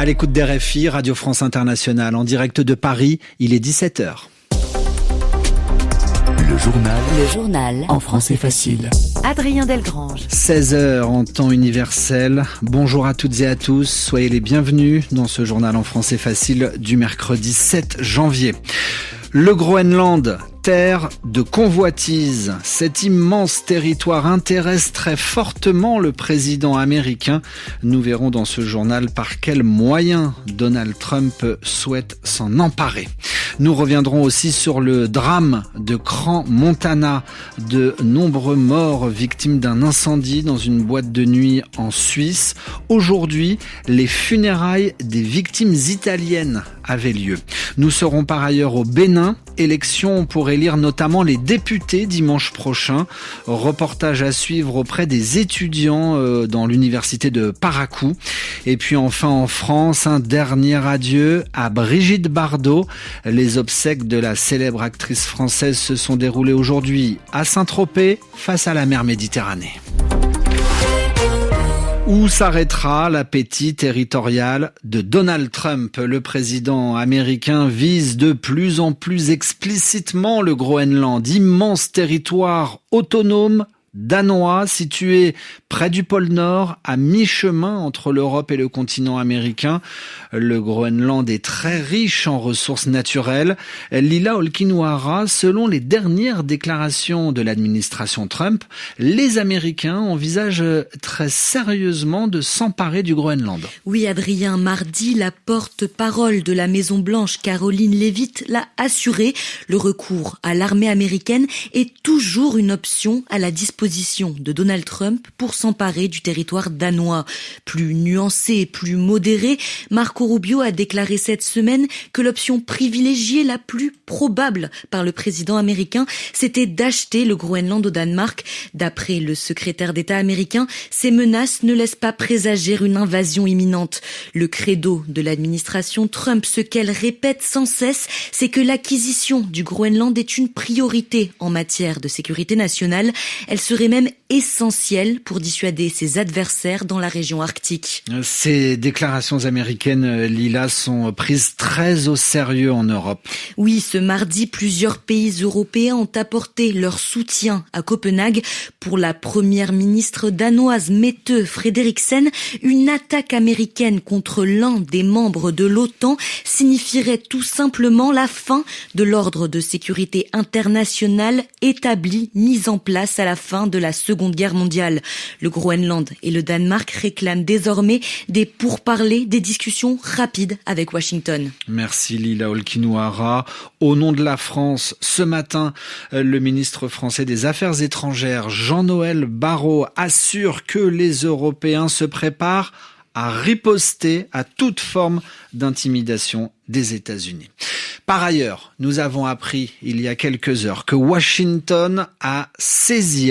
À l'écoute d'RFI, Radio France Internationale, en direct de Paris, il est 17h. Le journal en français facile. Adrien Delgrange. 16h en temps universel. Bonjour à toutes et à tous. Soyez les bienvenus dans ce journal en français facile du mercredi 7 janvier. Le Groenland, terre de convoitise. Cet immense territoire intéresse très fortement le président américain. Nous verrons dans ce journal par quels moyens Donald Trump souhaite s'en emparer. Nous reviendrons aussi sur le drame de Crans-Montana. De nombreux morts victimes d'un incendie dans une boîte de nuit en Suisse. Aujourd'hui, les funérailles des victimes italiennes avaient lieu. Nous serons par ailleurs au Bénin. Élection pour élire notamment les députés dimanche prochain. Reportage à suivre auprès des étudiants dans l'université de Parakou. Et puis enfin en France, un dernier adieu à Brigitte Bardot. Les obsèques de la célèbre actrice française se sont déroulées aujourd'hui à Saint-Tropez, face à la mer Méditerranée. Où s'arrêtera l'appétit territorial de Donald Trump? Le président américain vise de plus en plus explicitement le Groenland, immense territoire autonome danois situé près du pôle Nord, à mi-chemin entre l'Europe et le continent américain. Le Groenland est très riche en ressources naturelles. Lila Olkinuora, selon les dernières déclarations de l'administration Trump, les Américains envisagent très sérieusement de s'emparer du Groenland. Oui, Adrien, mardi, la porte-parole de la Maison-Blanche, Caroline Leavitt, l'a assuré. Le recours à l'armée américaine est toujours une option à la disposition de Donald Trump pour s'emparer du territoire danois. Plus nuancé, plus modéré, Marco Rubio a déclaré cette semaine que l'option privilégiée la plus probable par le président américain, c'était d'acheter le Groenland au Danemark. D'après le secrétaire d'État américain, ces menaces ne laissent pas présager une invasion imminente. Le credo de l'administration Trump, ce qu'elle répète sans cesse, c'est que l'acquisition du Groenland est une priorité en matière de sécurité nationale. Elle serait même essentielle pour dissuader ses adversaires dans la région arctique. Ces déclarations américaines, Lila, sont prises très au sérieux en Europe. Oui, ce mardi, plusieurs pays européens ont apporté leur soutien à Copenhague. Pour la première ministre danoise Mette Frederiksen, une attaque américaine contre l'un des membres de l'OTAN signifierait tout simplement la fin de l'ordre de sécurité international établi, mis en place à la fin de la Seconde Guerre mondiale. Le Groenland et le Danemark réclament désormais des pourparlers, des discussions rapides avec Washington. Merci Lila Olkinuora. Au nom de la France, ce matin, le ministre français des Affaires étrangères, Jean-Noël Barrot, assure que les Européens se préparent à riposter à toute forme d'intimidation des États-Unis. Par ailleurs, nous avons appris il y a quelques heures que Washington a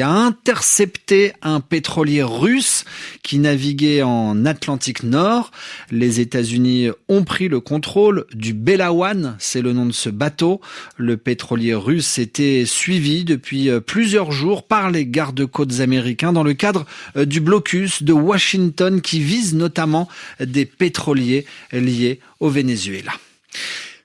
intercepté un pétrolier russe qui naviguait en Atlantique Nord. Les États-Unis ont pris le contrôle du Belawan, c'est le nom de ce bateau. Le pétrolier russe était suivi depuis plusieurs jours par les gardes-côtes américains dans le cadre du blocus de Washington qui vise notamment des pétroliers liés au Venezuela.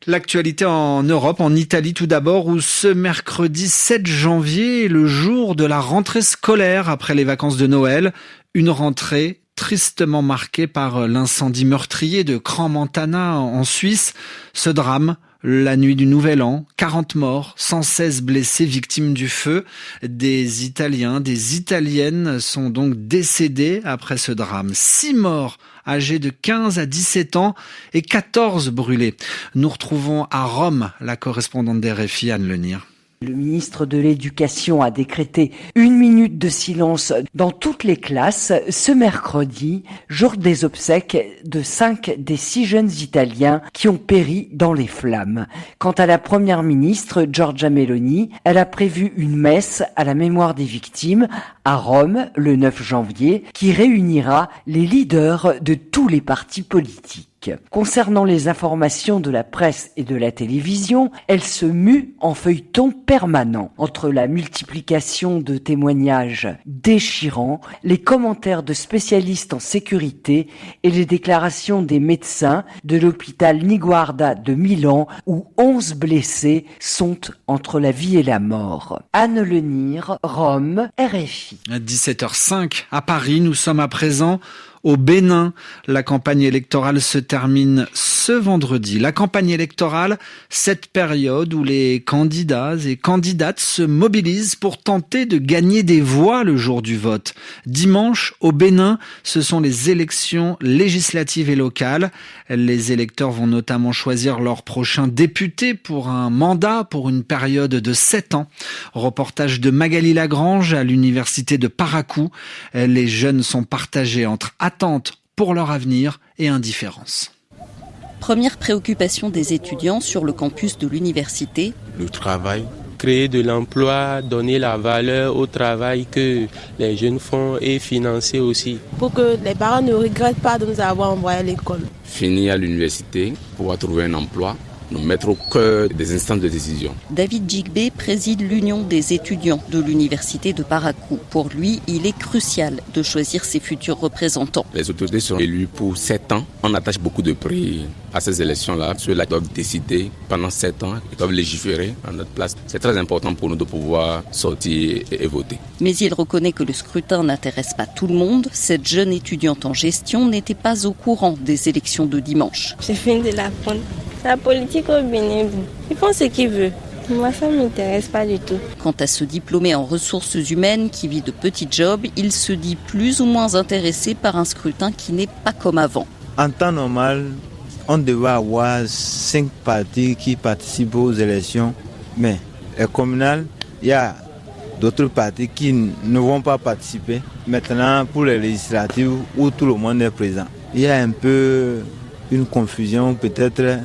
L'actualité en Europe, en Italie tout d'abord, où ce mercredi 7 janvier est le jour de la rentrée scolaire après les vacances de Noël. Une rentrée tristement marquée par l'incendie meurtrier de Crans-Montana en Suisse. Ce drame, la nuit du Nouvel An, 40 morts, 116 blessés victimes du feu. Des Italiens, des Italiennes sont donc décédés après ce drame. 6 morts âgés de 15 à 17 ans et 14 brûlés. Nous retrouvons à Rome la correspondante d'RFI, Anne Lenir. Le ministre de l'Éducation a décrété 1 minute de silence dans toutes les classes ce mercredi, jour des obsèques de 5 des 6 jeunes Italiens qui ont péri dans les flammes. Quant à la première ministre, Giorgia Meloni, elle a prévu une messe à la mémoire des victimes à Rome le 9 janvier qui réunira les leaders de tous les partis politiques. public. Concernant les informations de la presse et de la télévision, elle se mue en feuilleton permanent. Entre la multiplication de témoignages déchirants, les commentaires de spécialistes en sécurité et les déclarations des médecins de l'hôpital Niguarda de Milan où 11 blessés sont entre la vie et la mort. Anne Lenire, Rome, RFI. À 17h05 à Paris, nous sommes à présent au Bénin. La campagne électorale se termine ce vendredi. La campagne électorale, cette période où les candidats et candidates se mobilisent pour tenter de gagner des voix le jour du vote. Dimanche, au Bénin, ce sont les élections législatives et locales. Les électeurs vont notamment choisir leur prochain député pour un mandat pour une période de 7 ans. Reportage de Magali Lagrange à l'université de Parakou. Les jeunes sont partagés entre attente pour leur avenir et indifférence. Première préoccupation des étudiants sur le campus de l'université. Le travail, créer de l'emploi, donner la valeur au travail que les jeunes font et financer aussi. Pour que les parents ne regrettent pas de nous avoir envoyés à l'école. Finir à l'université, pouvoir trouver un emploi, nous mettre au cœur des instances de décision. David Djigbe préside l'Union des étudiants de l'université de Parakou. Pour lui, il est crucial de choisir ses futurs représentants. Les autorités sont élues pour 7 ans. On attache beaucoup de prix à ces élections-là. Ceux-là doivent décider pendant 7 ans. Ils doivent légiférer à notre place. C'est très important pour nous de pouvoir sortir et voter. Mais il reconnaît que le scrutin n'intéresse pas tout le monde. Cette jeune étudiante en gestion n'était pas au courant des élections de dimanche. J'ai fini de l'apprendre. La politique au Bénin, ils font ce qu'ils veulent. Moi, ça ne m'intéresse pas du tout. Quant à ce diplômé en ressources humaines qui vit de petits jobs, il se dit plus ou moins intéressé par un scrutin qui n'est pas comme avant. En temps normal, on devait avoir 5 partis qui participent aux élections. Mais les communales, il y a d'autres partis qui ne vont pas participer. Maintenant, pour les législatives, où tout le monde est présent, il y a un peu une confusion peut-être.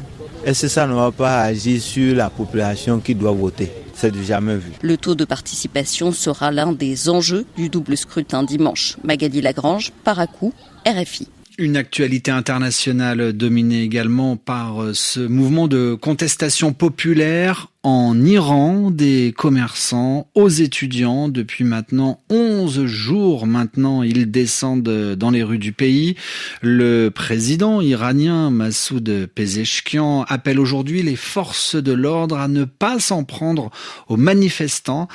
Est-ce que ça ne va pas agir sur la population qui doit voter? C'est du jamais vu. Le taux de participation sera l'un des enjeux du double scrutin dimanche. Magali Lagrange, Parakou, RFI. Une actualité internationale dominée également par ce mouvement de contestation populaire en Iran, des commerçants aux étudiants. Depuis maintenant 11 jours maintenant, ils descendent dans les rues du pays. Le président iranien Massoud Pezeshkian appelle aujourd'hui les forces de l'ordre à ne pas s'en prendre aux manifestants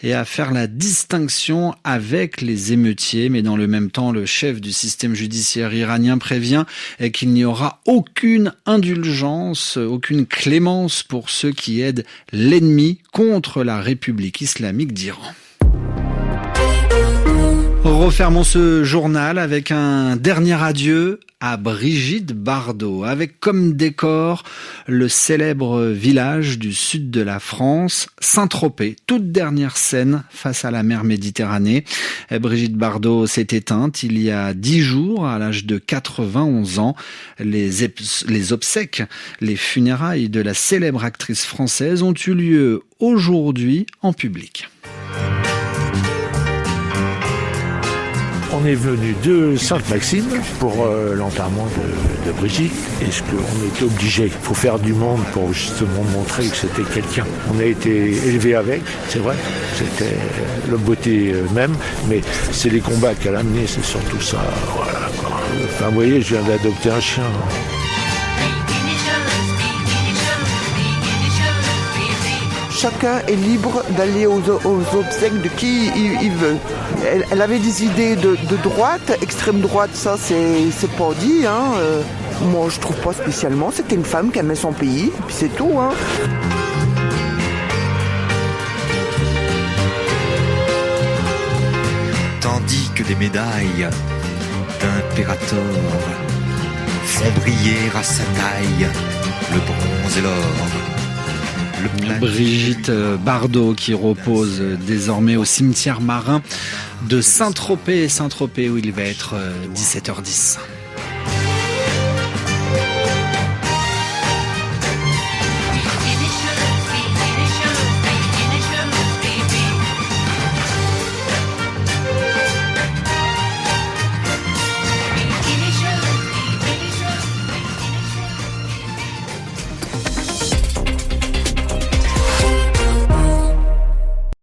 et à faire la distinction avec les émeutiers. Mais dans le même temps, le chef du système judiciaire iranien prévient qu'il n'y aura aucune indulgence, aucune clémence pour ceux qui aident l'ennemi contre la République islamique d'Iran. Refermons ce journal avec un dernier adieu à Brigitte Bardot, avec comme décor le célèbre village du sud de la France, Saint-Tropez, toute dernière scène face à la mer Méditerranée. Brigitte Bardot s'est éteinte il y a 10 jours, à l'âge de 91 ans. Les obsèques, les funérailles de la célèbre actrice française ont eu lieu aujourd'hui en public. On est venu de Sainte-Maxime pour l'enterrement de Brigitte. Est-ce qu'on était obligé? Il faut faire du monde pour justement montrer que c'était quelqu'un. On a été élevé avec, c'est vrai. C'était la beauté même, mais c'est les combats qu'elle a amenés, c'est surtout ça. Voilà, quoi. Enfin, vous voyez, je viens d'adopter un chien. Chacun est libre d'aller aux obsèques de qui il veut. Elle avait des idées de droite, extrême droite, ça c'est pas dit. Hein. Moi je trouve pas spécialement, c'était une femme qui aimait son pays, et puis c'est tout. Hein. Tandis que des médailles d'impérator font briller à sa taille le bronze et l'or. Brigitte Bardot qui repose désormais au cimetière marin de Saint-Tropez où il va être 17h10.